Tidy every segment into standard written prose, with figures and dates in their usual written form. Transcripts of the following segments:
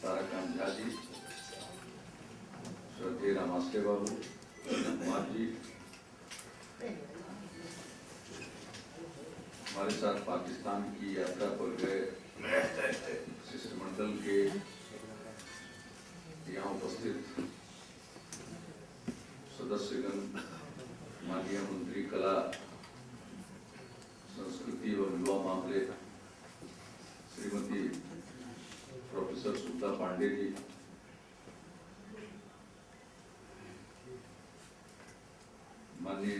ताराकांत झा जी, श्रद्धेय रामास्ते बाबू, कुमार जी, हमारे साथ पाकिस्तान की यात्रा पर गए शिष्टमंडल के यहाँ उपस्थित सदस्यगण, माननीय मंत्री कला, संस्कृति व युवा मामले श्रीमती प्रोफेसर सुधा पांडे जी, माननीय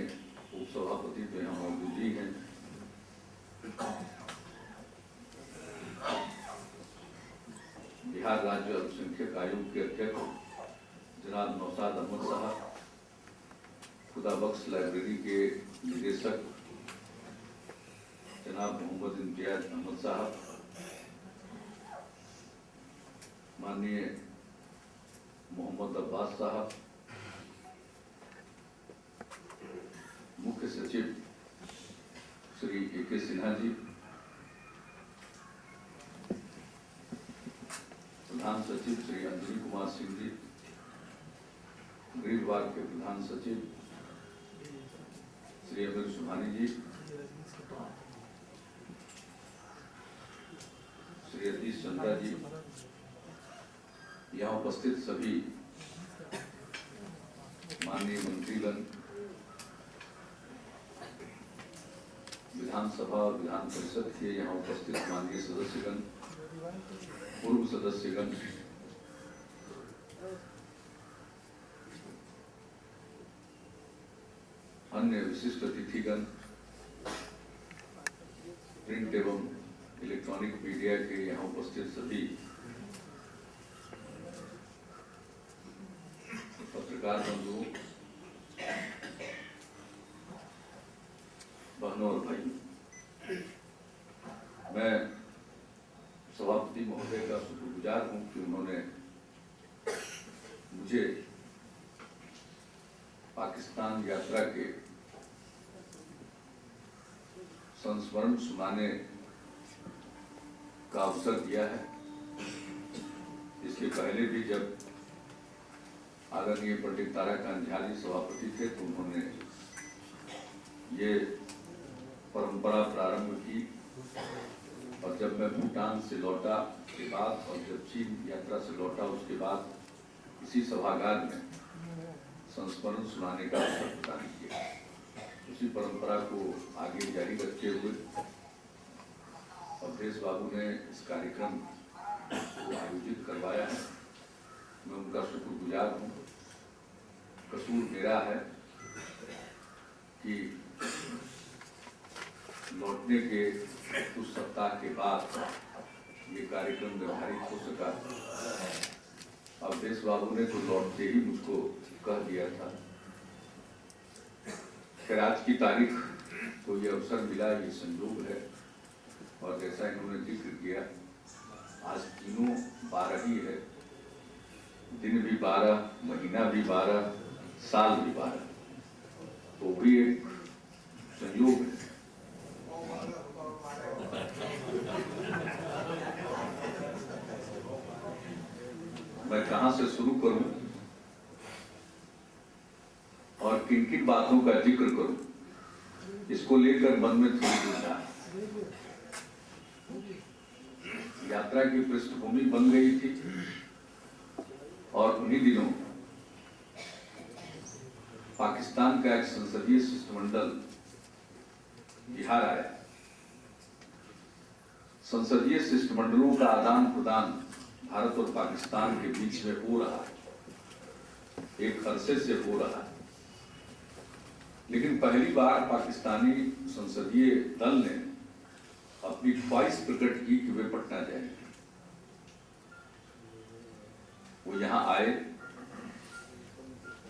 उपसभापति तो यहाँ मौजूद ही हैं, बिहार राज्य अल्पसंख्यक आयोग के अध्यक्ष जनाब नौशाद अहमद साहब, खुदाबख्श लाइब्रेरी के निदेशक जनाब मोहम्मद इम्तियाज अहमद साहब, माननीय मोहम्मद अब्बास साहब, मुख्य सचिव श्री AK सिन्हा जी, प्रधान सचिव श्री अंजनी कुमार सिंह जी, गृह विभाग के प्रधान सचिव श्री अमीर सुभानी जी, श्री अतीश चंद्रा जी, यहाँ उपस्थित सभी माननीय मंत्रीगण, विधानसभा और विधान परिषद के यहाँ उपस्थित माननीय सदस्यगण, पूर्व सदस्यगण, अन्य विशिष्ट अतिथिगण, प्रिंट एवं इलेक्ट्रॉनिक मीडिया के यहाँ उपस्थित सभी पत्रकार बंधुओं, बहनों और भाइयों, मैं सभापति महोदय का शुक्रगुजार हूं कि उन्होंने मुझे पाकिस्तान यात्रा के संस्मरण सुनाने का अवसर दिया है। इसके पहले भी जब आदरणीय पंडित ताराकांत झा जी सभापति थे तो उन्होंने ये परंपरा प्रारंभ की, और जब मैं भूटान से लौटा के बाद और जब चीन यात्रा से लौटा उसके बाद इसी सभागार में संस्मरण सुनाने का अवसर प्रदान किया। उसी परंपरा को आगे जारी रखते हुए अवधेश बाबू ने इस कार्यक्रम को आयोजित करवाया है। मैं उनका शुक्रगुजार हूँ। कसूर मेरा है कि लौटने के कुछ सप्ताह के बाद ये कार्यक्रम निर्धारित हो सका। अवधेश बाबू ने तो लौटते ही मुझको कह दिया था। फिर आज की तारीख को ये अवसर मिला, ये संयोग है, और जैसा इन्होंने जिक्र किया आज तीनों 12 ही है, दिन भी 12, महीना भी 12, साल भी 12, तो भी एक संयोग है। मैं कहां से शुरू करूं और किन किन बातों का जिक्र करूं, इसको लेकर मन में थोड़ी दुविधा है। यात्रा की पृष्ठभूमि बन गई थी और उन्हीं दिनों पाकिस्तान का एक संसदीय शिष्टमंडल बिहार आया। संसदीय शिष्टमंडलों का आदान प्रदान भारत और पाकिस्तान के बीच में हो रहा है, एक अरसे से हो रहा है, लेकिन पहली बार पाकिस्तानी संसदीय दल ने अपनी ख्वाहिश प्रकट की कि वे पटना जाएंगे। वो यहाँ आए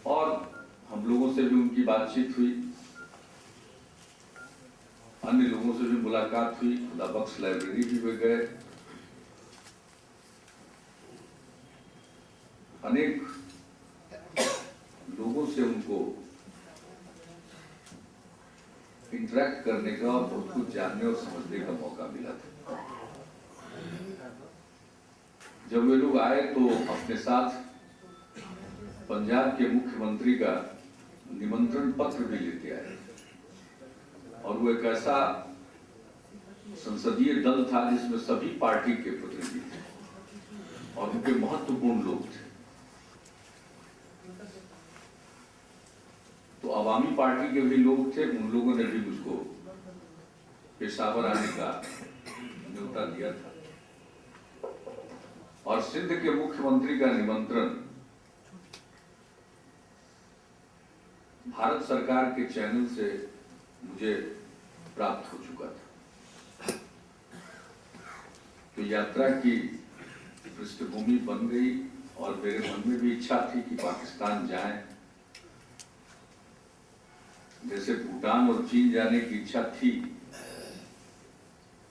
और हम लोगों से भी उनकी बातचीत हुई, अन्य लोगों से भी मुलाकात हुई, खुदाबख्श लाइब्रेरी भी वे गए। अनेक लोगों से उनको इंटरेक्ट करने का और बहुत कुछ जानने और समझने का मौका मिला था। जब वे लोग आए तो अपने साथ पंजाब के मुख्यमंत्री का निमंत्रण पत्र भी लेते आए, और वो एक ऐसा संसदीय दल था जिसमें सभी पार्टी के प्रतिनिधि थे और उनके महत्वपूर्ण लोग थे। तो अवामी पार्टी के भी लोग थे, उन लोगों ने भी मुझको पेशावर आने का न्योता दिया था, और सिंध के मुख्यमंत्री का निमंत्रण भारत सरकार के चैनल से मुझे प्राप्त हो चुका था। तो यात्रा की पृष्ठभूमि बन गई और मेरे मन में भी इच्छा थी कि पाकिस्तान जाएं। जैसे भूटान और चीन जाने की इच्छा थी,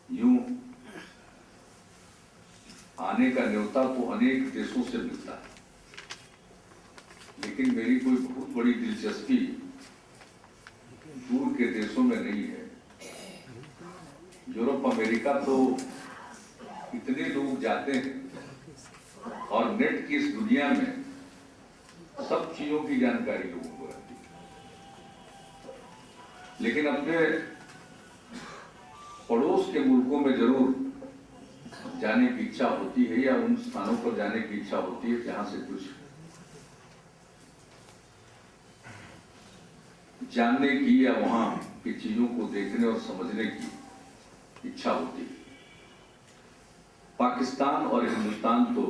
यूं आने का न्योता तो अनेक देशों से मिलता है, लेकिन मेरी कोई बहुत बड़ी दिलचस्पी दूर के देशों में नहीं है। यूरोप अमेरिका तो इतने लोग जाते हैं और नेट की इस दुनिया में सब चीजों की जानकारी लोगों को रहती है, लेकिन अपने पड़ोस के मुल्कों में जरूर जाने की इच्छा होती है, या उन स्थानों पर जाने की इच्छा होती है जहां से कुछ जानने की या वहां की चीजों को देखने और समझने की इच्छा होती है। पाकिस्तान और हिंदुस्तान तो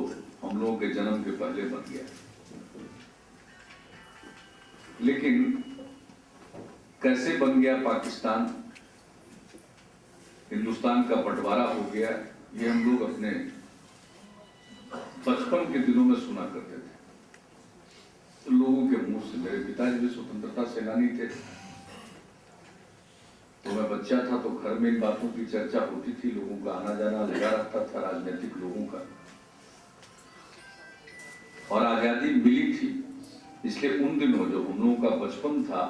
हम लोगों के जन्म के पहले बन गया, लेकिन कैसे बन गया पाकिस्तान, हिंदुस्तान का बंटवारा हो गया, ये हम लोग अपने बचपन के दिनों में सुना करते थे तो लोगों के मुंह से। मेरे पिताजी भी स्वतंत्रता सेनानी थे, तो मैं बच्चा था तो घर में इन बातों की चर्चा होती थी, लोगों का आना जाना लगा रहता था, राजनीतिक लोगों का। और आजादी मिली थी, इसलिए उन दिनों जो हम लोगों का बचपन था,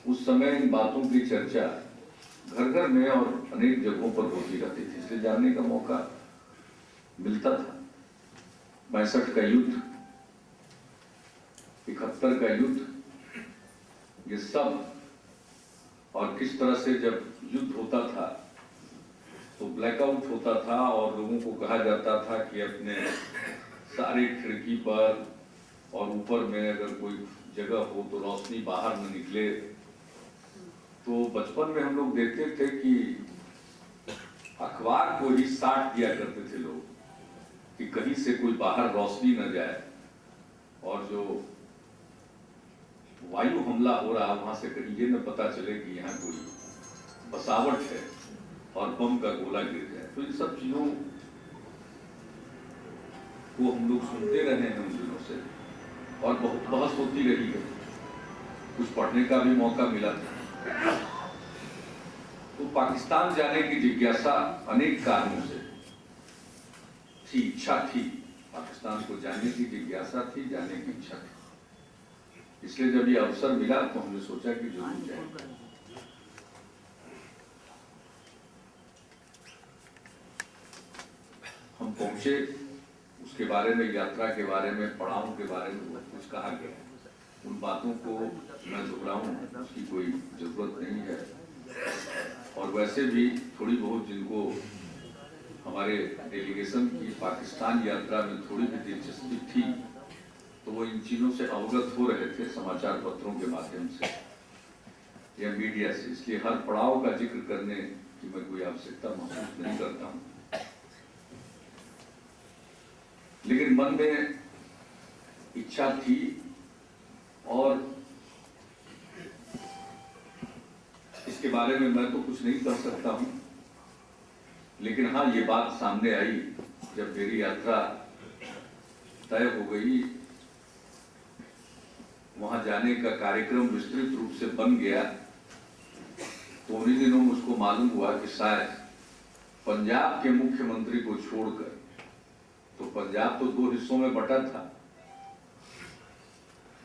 उस समय इन बातों की चर्चा घर घर में और अनेक जगहों पर होती रहती थी, इसलिए जानने का मौका मिलता था। 62 का युद्ध, 71 का युद्ध, ये सब, और किस तरह से जब युद्ध होता था तो ब्लैकआउट होता था और लोगों को कहा जाता था कि अपने सारी खिड़की पर और ऊपर में अगर कोई जगह हो तो रोशनी बाहर न निकले। तो बचपन में हम लोग देखते थे कि अखबार को ही साट दिया करते थे लोग कि कहीं से कोई बाहर रोशनी न जाए, और जो वायु हमला हो रहा वहां से कहीं ये न पता चले कि यहाँ कोई बसावट है और बम का गोला गिर जाए। तो इन सब चीजों को हम लोग सुनते रहे हैं उन दिनों से, और बहुत बहस होती रही है, कुछ पढ़ने का भी मौका मिला था। तो पाकिस्तान जाने की जिज्ञासा अनेक कारणों से थी, इच्छा थी, पाकिस्तान को जाने की जिज्ञासा थी, जाने की इच्छा थी। इसलिए जब ये अवसर मिला तो हमने सोचा कि जरूर जाएंगे। हम पहुंचे, उसके बारे में, यात्रा के बारे में, पड़ावों के बारे में बहुत कुछ कहा गया, उन बातों को मैं दोहराऊं उसकी कोई जरूरत नहीं है। और वैसे भी थोड़ी बहुत जिनको हमारे डेलीगेशन की पाकिस्तान यात्रा में थोड़ी भी दिलचस्पी थी, तो वो इन चीजों से अवगत हो रहे थे समाचार पत्रों के माध्यम से या मीडिया से, इसलिए हर पड़ाव का जिक्र करने की मैं कोई आवश्यकता महसूस नहीं करता हूं। लेकिन मन में इच्छा थी, और इसके बारे में मैं तो कुछ नहीं कर सकता हूं, लेकिन हाँ, ये बात सामने आई जब मेरी यात्रा तय हो गई, वहां जाने का कार्यक्रम विस्तृत रूप से बन गया, तो उन्हीं दिनों मुझको मालूम हुआ कि शायद पंजाब के मुख्यमंत्री को छोड़कर, तो पंजाब तो 2 हिस्सों में बटा था,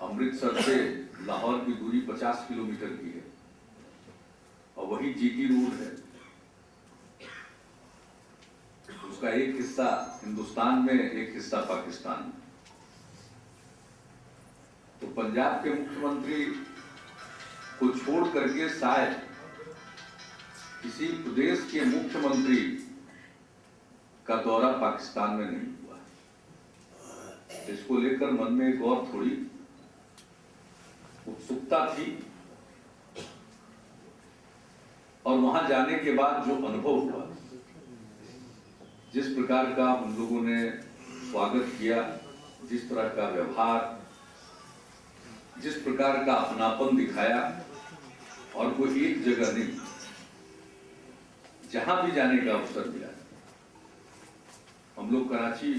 अमृतसर से लाहौर की दूरी 50 किलोमीटर की है और वही जीटी रोड है। उसका एक हिस्सा हिंदुस्तान में, एक हिस्सा पाकिस्तान में। तो पंजाब के मुख्यमंत्री को छोड़ करके शायद किसी प्रदेश के मुख्यमंत्री का दौरा पाकिस्तान में नहीं हुआ। इसको लेकर मन में एक और थोड़ी उत्सुकता थी, और वहां जाने के बाद जो अनुभव हुआ, जिस प्रकार का उन लोगों ने स्वागत किया, जिस तरह का व्यवहार, जिस प्रकार का अपनापन दिखाया, और कोई एक जगह नहीं, जहां भी जाने का अवसर मिला। हम लोग कराची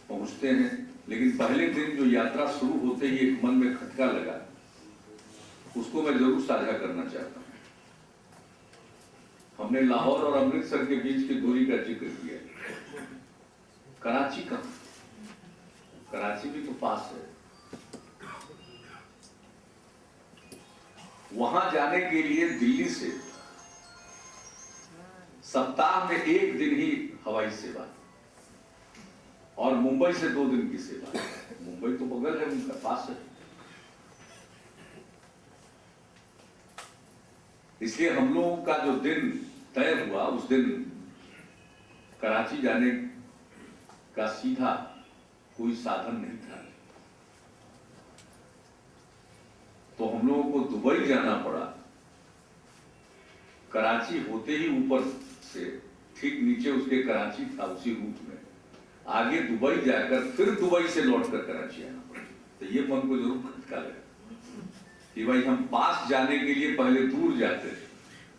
पहुंचते हैं, लेकिन पहले दिन जो यात्रा शुरू होते ही एक मन में खटका लगा, उसको मैं जरूर साझा करना चाहता हूं। हमने लाहौर और अमृतसर के बीच की दूरी का जिक्र किया। कराची कहां? कराची भी तो पास है। वहां जाने के लिए दिल्ली से सप्ताह में एक दिन ही हवाई सेवा, और मुंबई से 2 दिन की सेवा। मुंबई तो बगल है, उनका पास है। इसलिए हम लोगों का जो दिन तय हुआ, उस दिन कराची जाने का सीधा कोई साधन नहीं था। तो हम लोगों को दुबई जाना पड़ा। कराची होते ही ऊपर से ठीक नीचे उसके कराची था, उसी रूट में आगे दुबई जाकर फिर दुबई से लौटकर कराची आना पड़ा। तो ये मन को जरूर खटका लगा कि भाई हम पास जाने के लिए पहले दूर जाते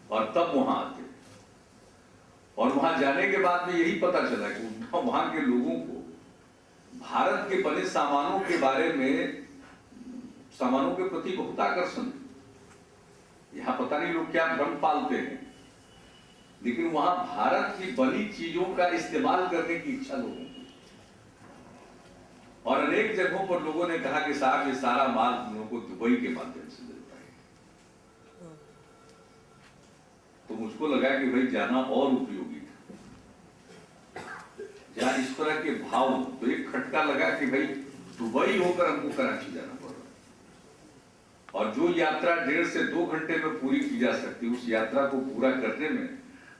और तब वहां आते, और वहां जाने के बाद में यही पता चला कि वहां के लोगों को भारत के बने सामानों के बारे में, सामानों के प्रति बहुत आकर्षण। यहां पता नहीं लोग क्या भ्रम पालते हैं, लेकिन वहां भारत की बनी चीजों का इस्तेमाल करने की इच्छा लोगों की। और अनेक जगहों पर लोगों ने कहा कि साहब ये सारा माल हम लोगों को दुबई के माध्यम से मिलता है। तो मुझको लगा कि भाई जाना और उपयोगी था, जहां इस तरह के भाव। तो एक खटका लगा कि भाई दुबई होकर हमको कराची जाना पड़ रहा, और जो यात्रा 1.5 से 2 घंटे में पूरी की जा सकती, उस यात्रा को पूरा करने में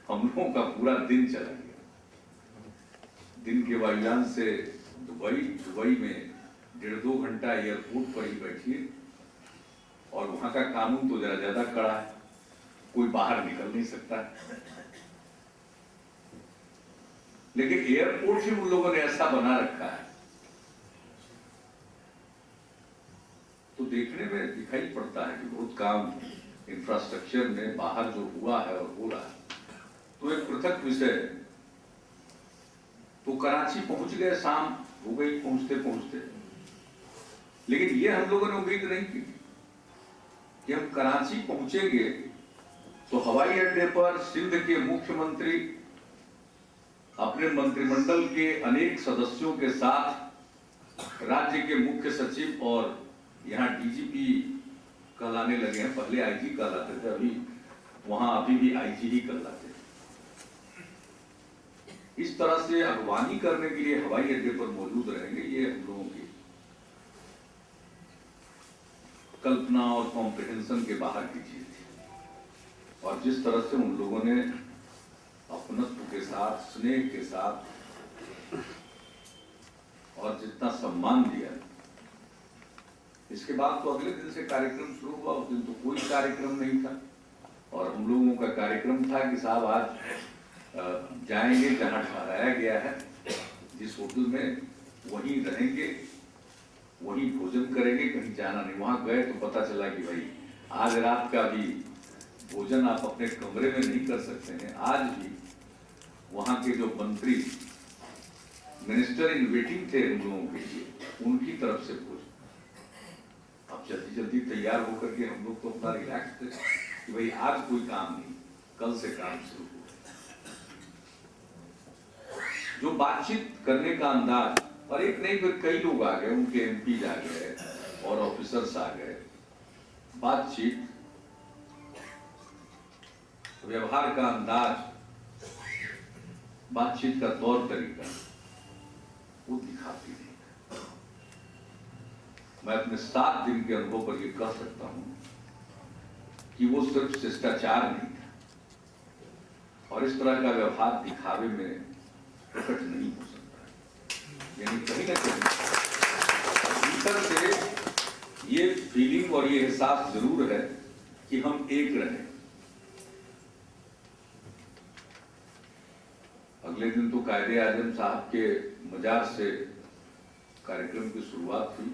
हम लोगों का पूरा दिन चला गया। दिन के वायुयान से दुबई में 1.5-2 घंटा एयरपोर्ट पर ही बैठिए, और वहां का कानून तो जरा ज्यादा कड़ा है, कोई बाहर निकल नहीं सकता। लेकिन एयरपोर्ट ही उन लोगों ने ऐसा बना रखा है, तो देखने में दिखाई पड़ता है कि बहुत काम इंफ्रास्ट्रक्चर में बाहर जो हुआ है और हो रहा है। तो एक पृथक विषय है। तो कराची पहुंच गए, शाम हो गई पहुंचते पहुंचते, लेकिन ये हम लोगों ने उम्मीद नहीं की कि हम कराची पहुंचेंगे तो हवाई अड्डे पर सिंध के मुख्यमंत्री अपने मंत्रिमंडल के अनेक सदस्यों के साथ, राज्य के मुख्य सचिव, और यहाँ डीजीपी कहलाने लगे हैं, पहले आईजी कहलाते थे, अभी भी आईजी ही कहलाते थे। इस तरह से अगवानी करने के लिए हवाई अड्डे पर मौजूद रहेंगे, ये हम लोगों की कल्पना और कॉम्प्रिहेंशन के बाहर की चीज थी। और जिस तरह से उन लोगों ने अपनत्व के साथ, स्नेह के साथ, और जितना सम्मान दिया, इसके बाद तो अगले दिन से कार्यक्रम शुरू हुआ। उस दिन तो कोई कार्यक्रम नहीं था, और हम लोगों का कार्यक्रम था कि साहब आज जाएंगे जहां ठहराया गया है, जिस होटल में, वहीं रहेंगे, वहीं भोजन करेंगे, कहीं जाना नहीं। वहां गए तो पता चला कि भाई आज रात का भी भोजन आप अपने कमरे में नहीं कर सकते हैं। आज भी वहां के जो मंत्री, मिनिस्टर इन वेटिंग थे हम लोगों के लिए, उनकी तरफ से भोजन। अब जल्दी जल्दी तैयार होकर के हम लोग तो अपना रिलैक्स थे कि भाई आज कोई काम नहीं, कल से काम शुरू हो। जो बातचीत करने का अंदाज, और एक नहीं फिर कई लोग आ गए, उनके एमपी आ गए और ऑफिसर्स आ गए। बातचीत, व्यवहार का अंदाज बातचीत का तौर तरीका वो दिखाती नहीं। मैं अपने 7 दिन के अनुभव पर यह कह सकता हूं कि वो सिर्फ शिष्टाचार नहीं था और इस तरह का व्यवहार दिखावे में प्रकट नहीं हो सकता। यानी कहीं ना कहीं भीतर से ये फीलिंग और ये एहसास जरूर है कि हम एक रहें। अगले दिन तो कायदे आजम साहब के मजार से कार्यक्रम की शुरुआत हुई।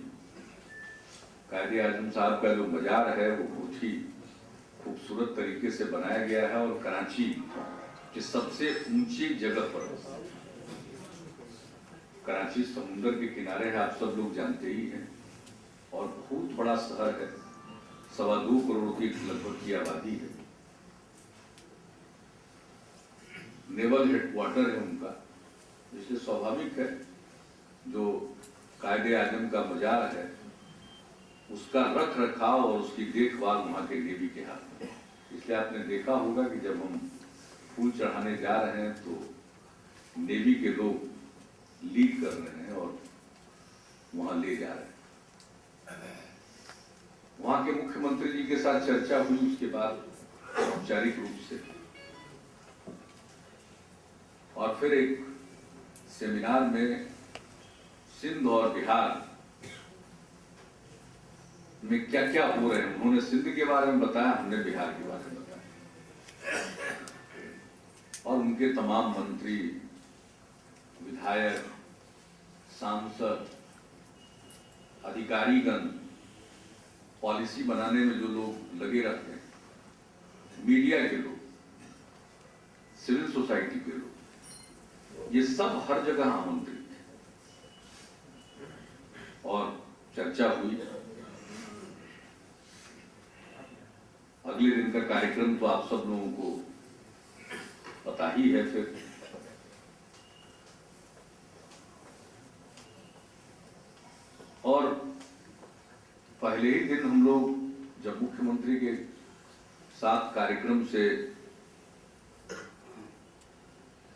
कायदे आजम साहब का जो मजार है वो बहुत ही खूबसूरत तरीके से बनाया गया है और कराची की सबसे ऊंची जगह पर, कराची समुद्र के किनारे है, आप सब लोग जानते ही हैं, और बहुत बड़ा शहर है, 2.25 करोड़ की लगभग की आबादी है। नेवल हेडक्वार्टर है उनका, इसलिए स्वाभाविक है जो कायदे आजम का मजार है उसका रख रखाव और उसकी देखभाल वहां के नेवी के हाथ में। इसलिए आपने देखा होगा कि जब हम फूल चढ़ाने जा रहे हैं तो नेवी के लोग लीड कर रहे हैं और वहां ले जा रहे हैं। वहां के मुख्यमंत्री जी के साथ चर्चा हुई, उसके बाद औपचारिक रूप से, और फिर एक सेमिनार में सिंध और बिहार में क्या क्या हो रहे हैं, उन्होंने सिंध के बारे में बताया, हमने बिहार के बारे में बताया, और उनके तमाम मंत्री, विधायक, सांसद, अधिकारीगण, पॉलिसी बनाने में जो लोग लगे रहते हैं, मीडिया के लोग, सिविल सोसाइटी के लोग, ये सब हर जगह आमंत्रित थे और चर्चा हुई। अगले दिन का कार्यक्रम तो आप सब लोगों को पता ही है। फिर और पहले ही दिन हम लोग जब मुख्यमंत्री के साथ कार्यक्रम से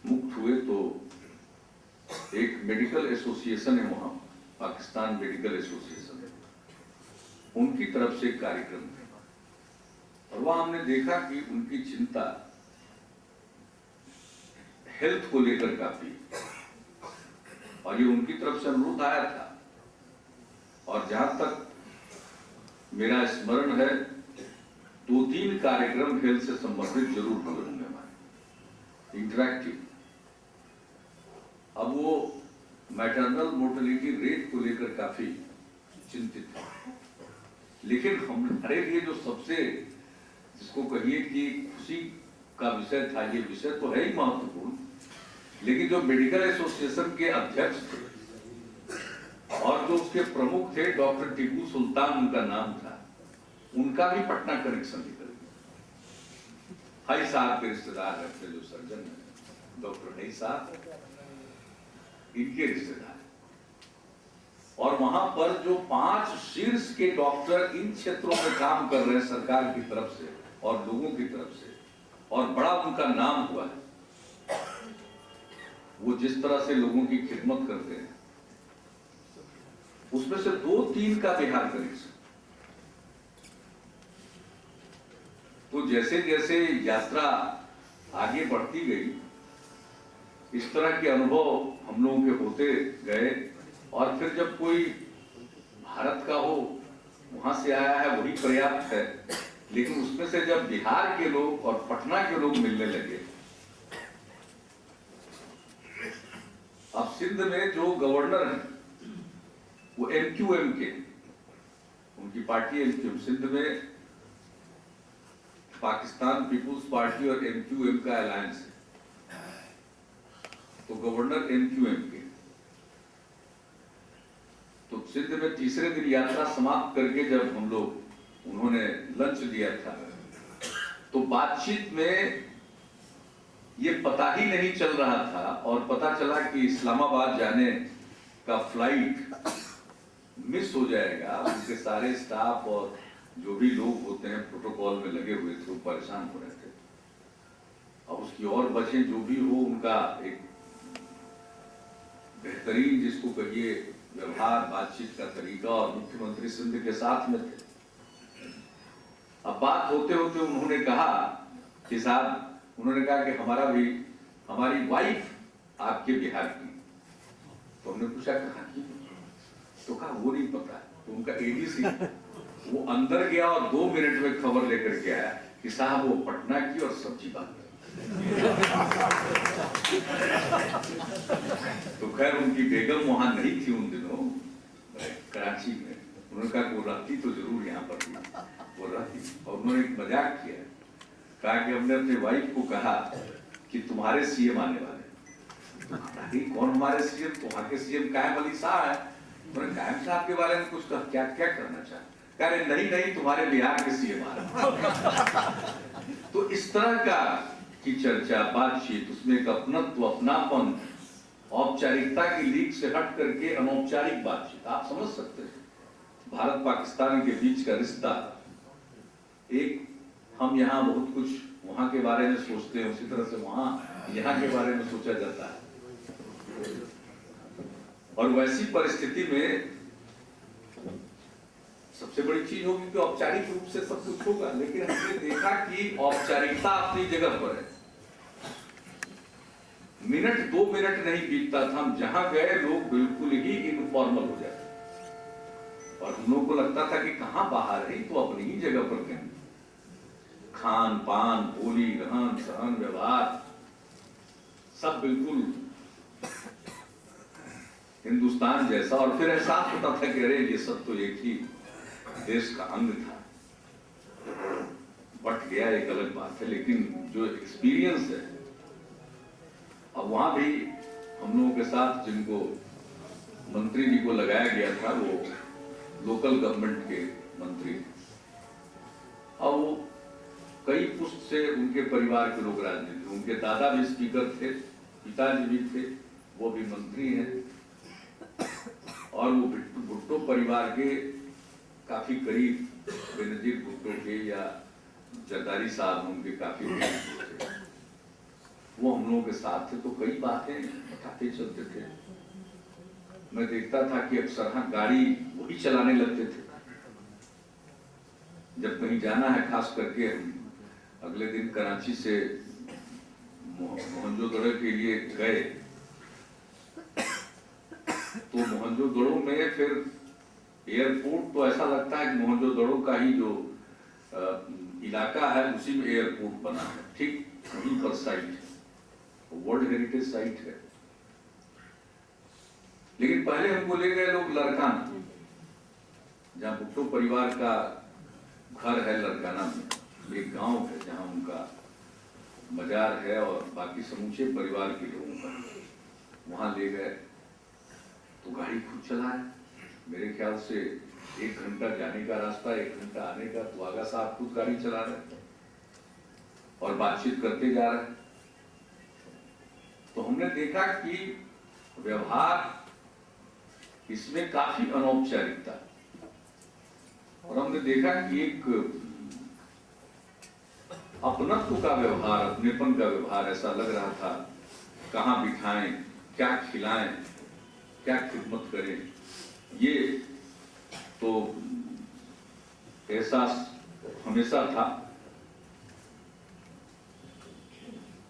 मुक्त हुए तो एक मेडिकल एसोसिएशन है वहां, पाकिस्तान मेडिकल एसोसिएशन है, उनकी तरफ से कार्यक्रम है और वहां हमने देखा कि उनकी चिंता हेल्थ को लेकर काफी, और ये उनकी तरफ से अनुरोध आया था। और जहां तक मेरा स्मरण है 2-3 कार्यक्रम हेल्थ से संबंधित जरूर हुए होंगे हमारे, इंटरैक्टिव। अब वो मैटरनल मोर्टेलिटी रेट को लेकर काफी चिंतित है, लेकिन हमारे लिए जो सबसे, जिसको कहिए कि खुशी का विषय था, ये विषय तो है ही महत्वपूर्ण, लेकिन जो मेडिकल एसोसिएशन के अध्यक्ष थे और जो उसके प्रमुख थे, डॉक्टर टीपू सुल्तान उनका नाम था, उनका भी पटना कनेक्शन निकल गया। हाई साहब के रिश्तेदार रहते जो सर्जन है, डॉक्टर हाई साहब, इनके रिश्तेदार, और वहां पर जो 5 शीर्ष के डॉक्टर इन क्षेत्रों में काम कर रहे हैं सरकार की तरफ से और लोगों की तरफ से, और बड़ा उनका नाम हुआ है, वो जिस तरह से लोगों की खिदमत करते हैं, उसमें से 2-3 का बिहार कनेक्शन। तो जैसे जैसे यात्रा आगे बढ़ती गई, इस तरह के अनुभव हम लोगों के होते गए, और फिर जब कोई भारत का हो, वहां से आया है वही पर्याप्त है, लेकिन उसमें से जब बिहार के लोग और पटना के लोग मिलने लगे, अब सिंध में जो गवर्नर हैं वो MQM के, उनकी पार्टी MQM, सिंध में पाकिस्तान पीपुल्स पार्टी और MQM का अलायंस है, तो गवर्नर MQM के। तो सिंध में तीसरे दिन यात्रा समाप्त करके जब हम लोग, उन्होंने लंच दिया था, तो बातचीत में ये पता ही नहीं चल रहा था, और पता चला कि इस्लामाबाद जाने का फ्लाइट मिस हो जाएगा। उनके सारे स्टाफ और जो भी लोग होते हैं प्रोटोकॉल में लगे हुए थे, वो परेशान हो रहे थे। अब उसकी और बचें जो भी हो, उनका एक बेहतरीन जिसको कहिए व्यवहार बातचीत का तरीका और मुख्यमंत्री सिंध के साथ में थे। अब बात होते होते उन्होंने कहा कि साहब, उन्होंने कहा कि हमारी वाइफ आपके बिहार की। तो हमने पूछा कहाँ की? तो कहा वो नहीं पता। तो उनका एडीसी वो अंदर गया और 2 मिनट में खबर लेकर के आया कि साहब वो पटना की और सब्जी बात। तो खैर उनकी बेगम वहां नहीं थी उन दिनों कराची में। उन्होंने कहा वो रहती तो जरूर यहाँ पर थी, वो रहती। और उन्होंने एक मजाक किया, कहा कि हमने अपने वाइफ को कहा कि तुम्हारे सीएम आने वाले। कौन हमारे सीएम? तो वहां के सीएम कायम अली शाह है। उन्होंने कायम साहब के बारे में कुछ क्या क्या करना चाहे? कह रहे नहीं तुम्हारे बिहार के सीएम आ रहे। तो इस तरह का की चर्चा बातचीत, उसमें एक अपनत्व अपनापन, औपचारिकता की लीक से हट करके अनौपचारिक बातचीत। आप समझ सकते हैं भारत पाकिस्तान के बीच का रिश्ता। एक हम यहाँ बहुत कुछ वहां के बारे में सोचते हैं, उसी तरह से वहां यहाँ के बारे में सोचा जाता है। और वैसी परिस्थिति में सबसे बड़ी चीज होगी कि औपचारिक रूप से सब कुछ होगा, लेकिन हमने देखा कि औपचारिकता अपनी जगह पर है। मिनट 2 मिनट नहीं बीतता था, हम जहां गए लोग बिल्कुल ही इनफॉर्मल हो जाते और हम लोगों को लगता था कि कहां बाहर है, तो अपनी ही जगह पर कहीं खान पान बोली रहन सहन व्यवहार सब बिल्कुल हिंदुस्तान जैसा। और फिर एहसास होता था कि अरे ये सब तो एक ही देश का अंग था। बट गया एक अलग बात है, लेकिन जो एक्सपीरियंस है, अब वहां भी हम लोगों के साथ जिनको मंत्री जी को लगाया गया था वो लोकल गवर्नमेंट के मंत्री, और वो कई पुष्ट से उनके परिवार के लोग राजनीति, उनके दादा भी स्पीकर थे, पिताजी भी थे, वो भी मंत्री हैं, और वो भुट्टो परिवार के काफी करीब, बेनजीर भुट्टो के या जरदारी साहब उनके काफी करीब थे। वो हम लोगों के साथ थे, तो कई बातें बताते चलते थे। मैं देखता था कि अक्सर गाड़ी वही चलाने लगते थे जब कहीं जाना है। खास करके अगले दिन कराची से मोहनजोदड़ो के लिए गए, तो मोहनजोदड़ो में फिर एयरपोर्ट तो ऐसा लगता है कि मोहनजोदड़ो का ही जो इलाका है उसी में एयरपोर्ट बना है, ठीक वहीं पर साइट है, वर्ल्ड हेरिटेज साइट है। लेकिन पहले हमको ले गए लोग लड़काना, जहाँ भुट्टो परिवार का घर है। लड़काना में एक गांव है जहाँ उनका मजार है और बाकी समूचे परिवार के लोगों का। वहां ले गए तो गाड़ी खुद चलाए, मेरे ख्याल से 1 घंटा जाने का रास्ता, 1 घंटा आने का। तो आगा साहब खुद गाड़ी चला रहे और बातचीत करते जा रहे। तो हमने देखा कि व्यवहार इसमें काफी अनौपचारिकता, और हमने देखा कि एक अपनत्व का व्यवहार, अपनेपन का व्यवहार। ऐसा लग रहा था कहाँ बिठाएं, क्या खिलाएं, क्या खिदमत करें, ये तो एहसास हमेशा था।